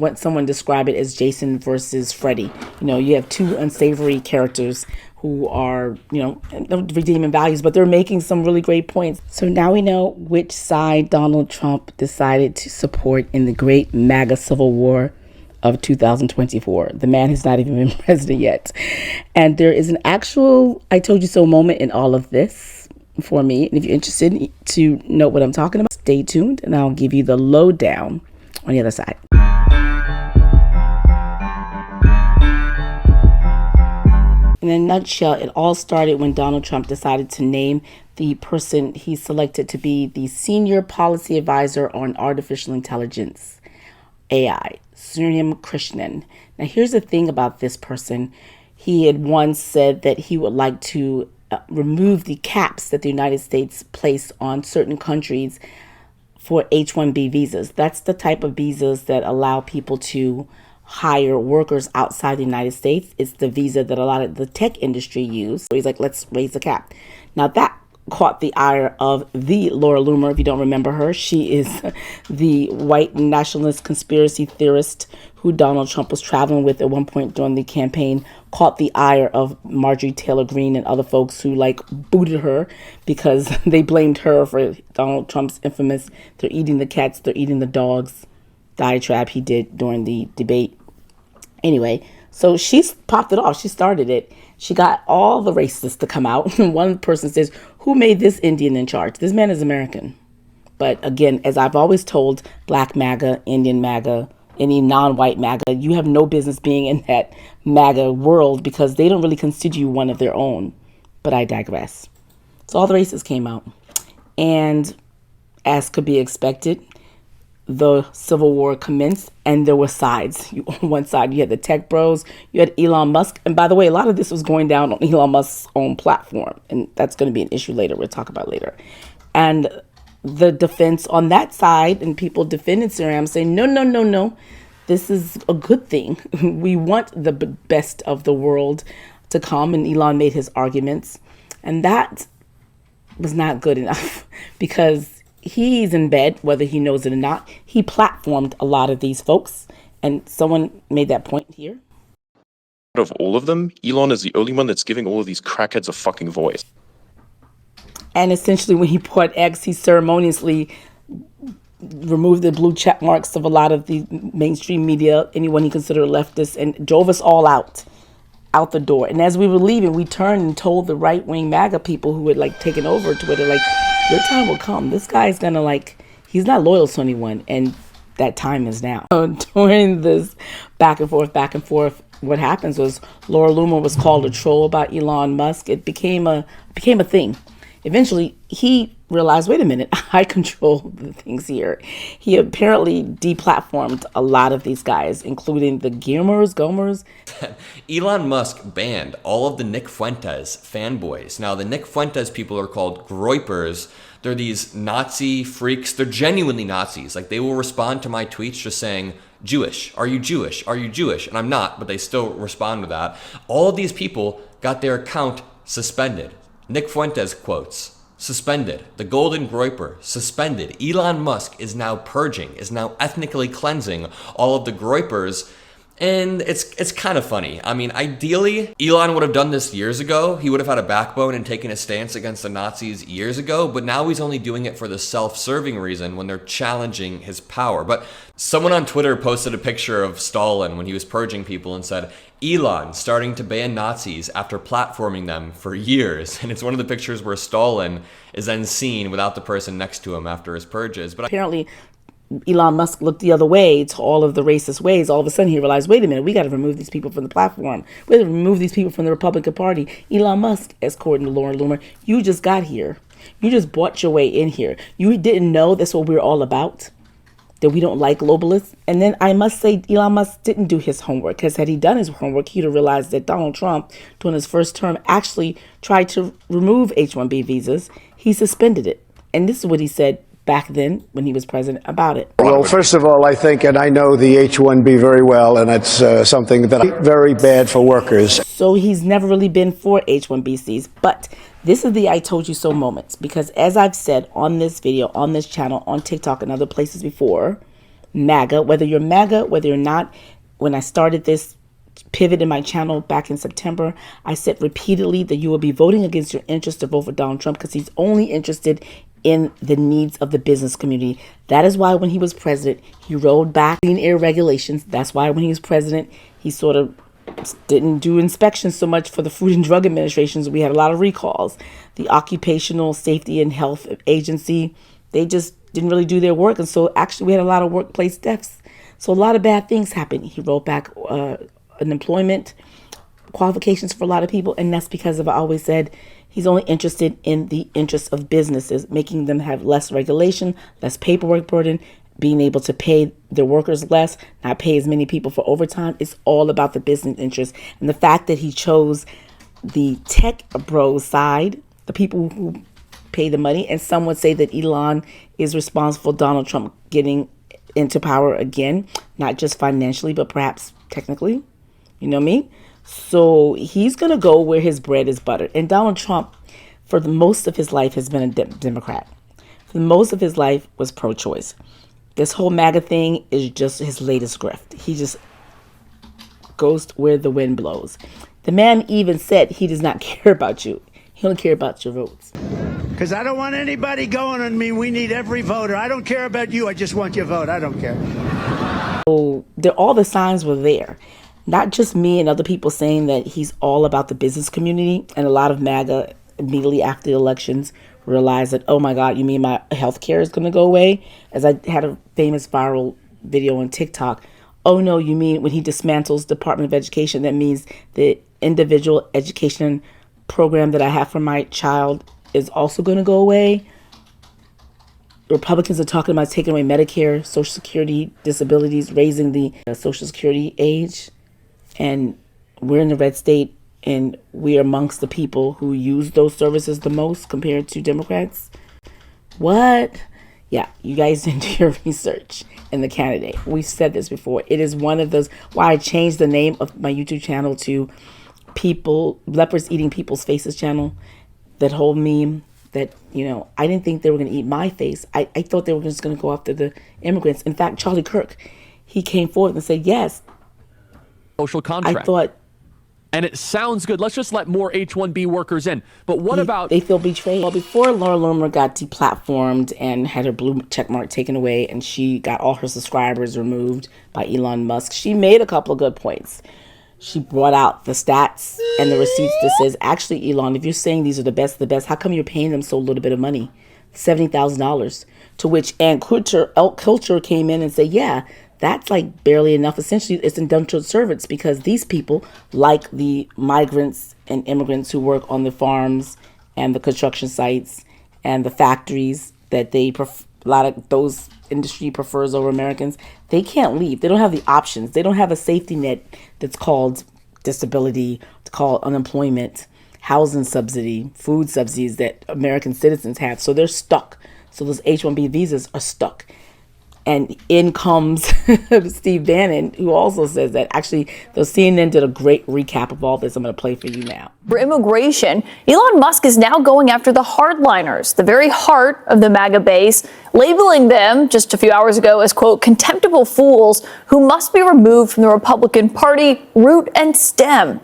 What someone described it as Jason versus Freddy. You know, you have two unsavory characters who are, you know, redeeming values, but they're making some really great points. So now we know which side Donald Trump decided to support in the great MAGA Civil War of 2024. The man has not even been president yet. And there is an actual I told you so moment in all of this for me. And if you're interested to know what I'm talking about, stay tuned and I'll give you the lowdown on the other side. In a nutshell, it all started when Donald Trump decided to name the person he selected to be the senior policy advisor on artificial intelligence, AI, Sriram Krishnan. Now, here's the thing about this person. He had once said that he would like to remove the caps that the United States place on certain countries for H-1B visas. That's the type of visas that allow people to hire workers outside the United States. It's the visa that a lot of the tech industry use. So he's like, let's raise the cap. Now that caught the ire of the Laura Loomer, if you don't remember her. She is the white nationalist conspiracy theorist who Donald Trump was traveling with at one point during the campaign, caught the ire of Marjorie Taylor Greene and other folks who like booted her because they blamed her for Donald Trump's infamous, they're eating the cats, they're eating the dogs diatribe he did during the debate. Anyway, so she popped it off. She started it. She got all the racists to come out. One person says, who made this Indian in charge? This man is American. But again, as I've always told Black MAGA, Indian MAGA, any non-white MAGA, you have no business being in that MAGA world because they don't really consider you one of their own. But I digress. So all the racists came out. And as could be expected, the Civil War commenced and there were sides. On one side, you had the tech bros, you had Elon Musk. And by the way, a lot of this was going down on Elon Musk's own platform. And that's going to be an issue later. We'll talk about later. And the defense on that side and people defending Sriram saying, no. This is a good thing. We want the best of the world to come. And Elon made his arguments. And that was not good enough because he's in bed, whether he knows it or not. He platformed a lot of these folks. And someone made that point here. Out of all of them, Elon is the only one that's giving all of these crackheads a fucking voice. And essentially when he poured eggs, he ceremoniously removed the blue check marks of a lot of the mainstream media, anyone he considered a leftist, and drove us all out the door. And as we were leaving, we turned and told the right-wing MAGA people who had like taken over Twitter, like, your time will come. This guy's gonna he's not loyal to anyone, and that time is now. During this back and forth, what happens was Laura Loomer was called a troll about Elon Musk. It became a thing. Eventually, he realized, wait a minute, I control the things here. He apparently deplatformed a lot of these guys, including the Gomers. Elon Musk banned all of the Nick Fuentes fanboys. Now, the Nick Fuentes people are called groypers. They're these Nazi freaks. They're genuinely Nazis. Like, they will respond to my tweets just saying, Jewish, are you Jewish? Are you Jewish? And I'm not, but they still respond to that. All of these people got their account suspended. Nick Fuentes quotes, suspended. The Golden Groyper, suspended. Elon Musk is now purging, is now ethnically cleansing all of the Groypers. And it's kind of funny. I mean, ideally, Elon would have done this years ago. He would have had a backbone and taken a stance against the Nazis years ago, but now he's only doing it for the self-serving reason when they're challenging his power. But someone on Twitter posted a picture of Stalin when he was purging people and said, Elon starting to ban Nazis after platforming them for years. And it's one of the pictures where Stalin is then seen without the person next to him after his purges. But apparently, Elon Musk looked the other way to all of the racist ways. All of a sudden, he realized, wait a minute, we got to remove these people from the platform. We got to remove these people from the Republican Party. Elon Musk, according to Laura Loomer, you just got here. You just bought your way in here. You didn't know that's what we're all about, that we don't like globalists. And then I must say, Elon Musk didn't do his homework, because had he done his homework, he'd have realized that Donald Trump, during his first term, actually tried to remove H-1B visas. He suspended it. And this is what he said back then when he was president about it. Well, first of all, I think, and I know the H-1B very well, and it's something that very bad for workers. So he's never really been for H-1BCs, but this is the I told you so moments, because as I've said on this video, on this channel, on TikTok and other places before, MAGA, whether you're MAGA, whether you're not. When I started this pivot in my channel back in September, I said repeatedly that you will be voting against your interest to vote for Donald Trump because he's only interested in the needs of the business community. That is why when he was president, he rolled back clean air regulations. That's why when he was president, he sort of didn't do inspections so much for the Food and Drug Administrations. We had a lot of recalls. The Occupational Safety and Health Agency, they just didn't really do their work. And so actually we had a lot of workplace deaths. So a lot of bad things happened. He rolled back unemployment qualifications for a lot of people. And that's because of, I always said, he's only interested in the interests of businesses, making them have less regulation, less paperwork burden, being able to pay their workers less, not pay as many people for overtime. It's all about the business interest. And the fact that he chose the tech bros side, the people who pay the money, and some would say that Elon is responsible for Donald Trump getting into power again, not just financially, but perhaps technically. You know me? So he's going to go where his bread is buttered. And Donald Trump, for the most of his life, has been a Democrat. For the most of his life was pro-choice. This whole MAGA thing is just his latest grift. He just goes where the wind blows. The man even said he does not care about you. He don't care about your votes. Because I don't want anybody going on me. We need every voter. I don't care about you. I just want your vote. I don't care. So all the signs were there. Not just me and other people saying that he's all about the business community. And a lot of MAGA immediately after the elections realized that, oh my God, you mean my health care is going to go away? As I had a famous viral video on TikTok. Oh no, you mean when he dismantles Department of Education, that means the individual education program that I have for my child is also going to go away? Republicans are talking about taking away Medicare, Social Security, disabilities, raising the Social Security age. And we're in the red state, and we're amongst the people who use those services the most compared to Democrats. What? Yeah, you guys didn't do your research in the candidate. We've said this before. It is one of those, why I changed the name of my YouTube channel to Leopards Eating People's Faces channel. That whole meme that, I didn't think they were going to eat my face. I thought they were just going to go after the immigrants. In fact, Charlie Kirk, he came forward and said, yes. Social contract. I thought. And it sounds good. Let's just let more H-1B workers in. But what about... They feel betrayed. Well, before Laura Loomer got deplatformed and had her blue checkmark taken away and she got all her subscribers removed by Elon Musk, she made a couple of good points. She brought out the stats and the receipts that says, actually, Elon, if you're saying these are the best of the best, how come you're paying them so little bit of money? $70,000. To which Ann Coulter came in and said, yeah, that's like barely enough. Essentially, it's indentured servants because these people, like the migrants and immigrants who work on the farms and the construction sites and the factories that a lot of those industry prefers over Americans, they can't leave. They don't have the options. They don't have a safety net that's called disability, it's called unemployment, housing subsidy, food subsidies that American citizens have. So they're stuck. So those H-1B visas are stuck. And in comes Steve Bannon, who also says that. Actually, the CNN did a great recap of all this. I'm going to play for you now. For immigration, Elon Musk is now going after the hardliners, the very heart of the MAGA base, labeling them just a few hours ago as, quote, contemptible fools who must be removed from the Republican Party, root and stem.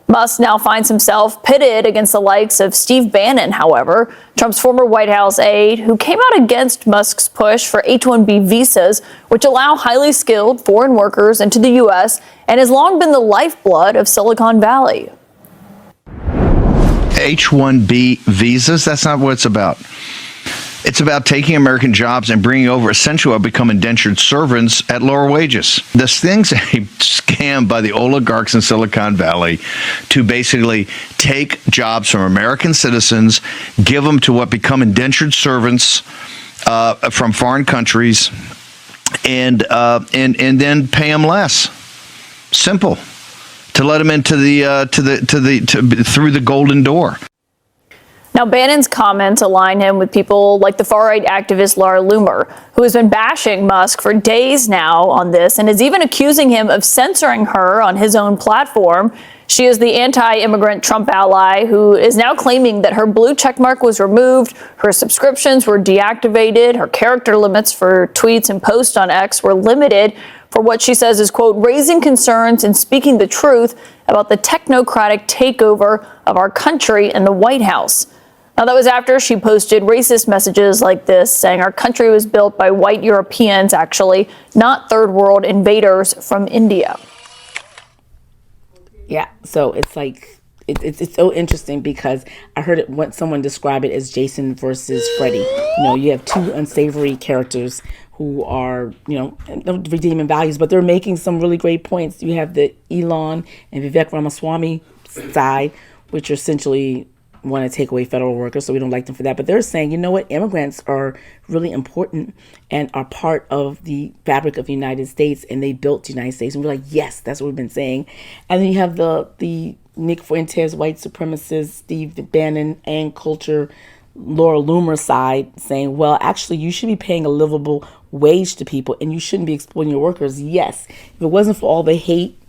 Musk now finds himself pitted against the likes of Steve Bannon, however, Trump's former White House aide, who came out against Musk's push for H-1B visas, which allow highly skilled foreign workers into the U.S. and has long been the lifeblood of Silicon Valley. H-1B visas, that's not what it's about. It's about taking American jobs and bringing over essentially what become indentured servants at lower wages. This thing's a scam by the oligarchs in Silicon Valley to basically take jobs from American citizens, give them to what become indentured servants from foreign countries, and then pay them less. Simple. To let them into through the golden door. Now, Bannon's comments align him with people like the far-right activist Laura Loomer, who has been bashing Musk for days now on this and is even accusing him of censoring her on his own platform. She is the anti-immigrant Trump ally who is now claiming that her blue checkmark was removed, her subscriptions were deactivated, her character limits for tweets and posts on X were limited for what she says is, quote, raising concerns and speaking the truth about the technocratic takeover of our country in the White House. Now, that was after she posted racist messages like this, saying our country was built by white Europeans, actually, not third world invaders from India. Yeah, so it's like, it's so interesting because I heard it someone describe it as Jason versus Freddy. You know, you have two unsavory characters who are, you know, redeeming values, but they're making some really great points. You have the Elon and Vivek Ramaswamy side, which are essentially want to take away federal workers, so we don't like them for that. But they're saying, you know what, immigrants are really important and are part of the fabric of the United States, and they built the United States. And we're like, yes, that's what we've been saying. And then you have the Nick Fuentes, white supremacist, Steve Bannon, and culture, Laura Loomer side saying, well, actually, you should be paying a livable wage to people, and you shouldn't be exploiting your workers. Yes, if it wasn't for all the hate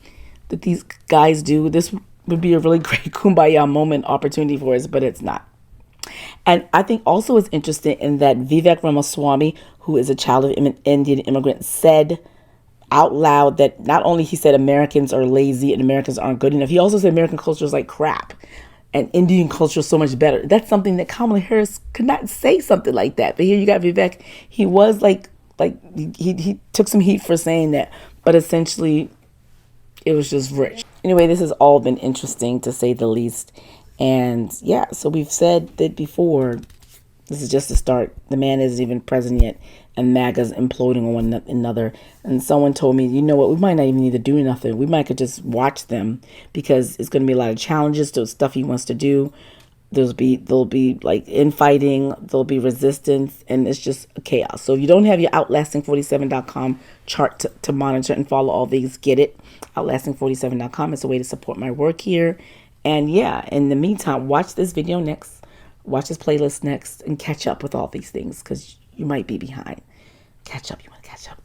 that these guys do, this would be a really great kumbaya moment opportunity for us, but it's not. And I think also it's interesting in that Vivek Ramaswamy, who is a child of Indian immigrants, said out loud that not only he said Americans are lazy and Americans aren't good enough, he also said American culture is like crap and Indian culture is so much better. That's something that Kamala Harris could not say something like that. But here you got Vivek. He was like he took some heat for saying that, but essentially it was just rich. Anyway, this has all been interesting to say the least. And yeah, so we've said that before, this is just the start. The man isn't even president yet, and MAGA's imploding on one another. And someone told me, you know what, we might not even need to do nothing. We might could just watch them because it's going to be a lot of challenges to stuff he wants to do. There'll be like infighting, there'll be resistance, and it's just chaos. So if you don't have your outlasting47.com chart to monitor and follow all these, get it. Outlasting47.com is a way to support my work here. And yeah, in the meantime, watch this video next, watch this playlist next, and catch up with all these things because you might be behind. Catch up, you want to catch up.